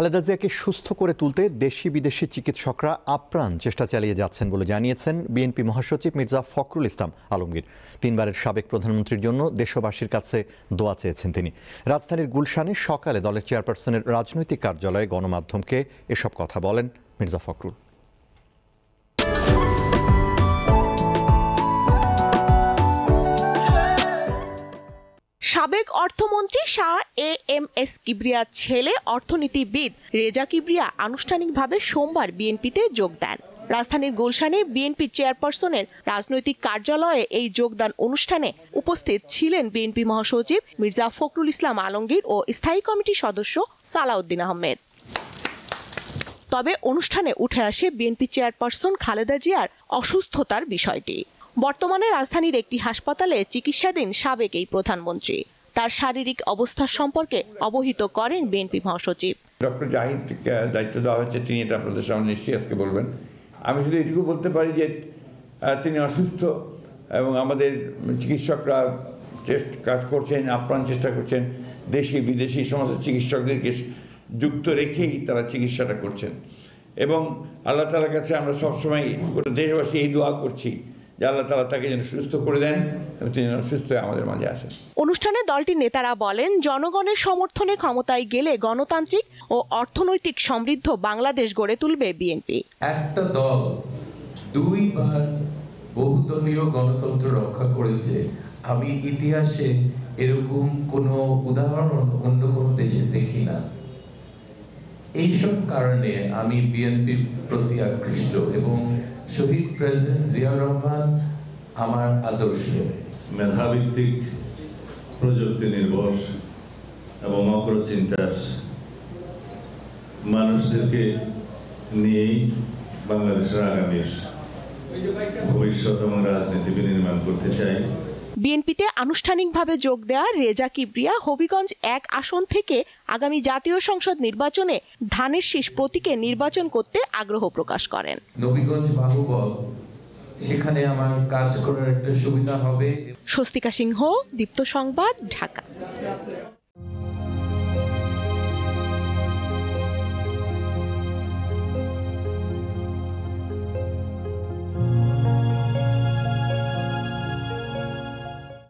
খালেদা জিয়াকে সুস্থ করে তুলতে দেশি বিদেশি চিকিৎসকরা আপ্রাণ চেষ্টা চালিয়ে যাচ্ছেন বলে জানিয়েছেন বিএনপি মহাসচিব মির্জা ফখরুল ইসলাম আলমগীর। 3 বারের সাবেক প্রধানমন্ত্রীর জন্য দেশবাসীর কাছে দোয়া চেয়েছেন তিনি। রাজধানীর গুলশানে সকালে দলের চেয়ারপারসনের রাজনৈতিক কার্যালয়ে গণমাধ্যমকে এসব কথা বলেন মির্জা ফখরুল। সাবেক অর্থমন্ত্রী শাহ এএমএস কিবরিয়ার ছেলে অর্থনীতিবিদ রেজা কিবরিয়া আনুষ্ঠানিকভাবে সোমবার বিএনপিতে যোগ দেন। রাজধানীর গুলশানে বিএনপির চেয়ারপারসনের রাজনৈতিক কার্যালয়ে এই যোগদান অনুষ্ঠানে উপস্থিত ছিলেন বিএনপি মহাসচিব মির্জা ফখরুল ইসলাম আলমগীর ও স্থায়ী কমিটির সদস্য সালাউদ্দিন আহমেদ। তবে অনুষ্ঠানে উঠে আসে বিএনপি চেয়ারপারসন খালেদা জিয়ার অসুস্থতার বিষয়টি। বর্তমানে রাজধানীর একটি হাসপাতালে চিকিৎসাধীন সাবেক এই প্রধানমন্ত্রী। তার শারীরিক অবস্থা সম্পর্কে অবহিত করেন বিএনপি মহাসচিব। ডক্টর জাহিদকে দায়িত্ব দেওয়া হয়েছে, তিনি এটা আপনাদের সামনে নিশ্চয়ই আজকে বলবেন। আমি শুধু এটুকু বলতে পারি যে তিনি অসুস্থ এবং আমাদের চিকিৎসকরা কাজ করছেন, আপ্রাণ চেষ্টা করছেন। দেশি বিদেশি সমস্ত চিকিৎসকদেরকে যুক্ত রেখেই তারা চিকিৎসাটা করছেন এবং আল্লাহ তাআলার কাছে আমরা সবসময় গোটা দেশবাসী এই দোয়া করছি যে আল্লাহ তাআলা তাকে যেন সুস্থ করে দেন এবং তিনি সুস্থ হয়ে আমাদের মাঝে আসেন। অনুষ্ঠানে দলটির নেতারা বলেন, জনগণের সমর্থনে ক্ষমতায় গেলে গণতান্ত্রিক ও অর্থনৈতিক সমৃদ্ধ বাংলাদেশ গড়ে তুলবে বিএনপি। একটা দল 2 বার বহুদলীয় গণতন্ত্র রক্ষা করেছে। আমি ইতিহাসে এরকম কোনো উদাহরণ অন্য কোনো দেশে দেখি না। এইসব কারণে আমি বিএনপির প্রতি আকৃষ্ট এবং শহীদ প্রেসিডেন্ট জিয়াউর রহমান আমার আদর্শ। মেধাভিত্তিক, প্রযুক্তি নির্ভর এবং অগ্রচিন্তার মানুষদেরকে নিয়েই বাংলাদেশের আগামীর ভবিষ্যৎ এবং রাজনীতি বিনির্মাণ করতে চাই। বিএনপিতে আনুষ্ঠানিকভাবে যোগ দেওয়া রেজা কিবরিয়া হবিগঞ্জ 1 আসন থেকে আগামী জাতীয় সংসদ নির্বাচনে ধানের শীষ প্রতীকে নির্বাচন করতে আগ্রহ প্রকাশ করেন। নবীগঞ্জ বাহুবল, সেখানে আমার কাজ করার একটা সুবিধা হবে। স্বস্তিকা সিংহ, দীপ্ত সংবাদ, ঢাকা।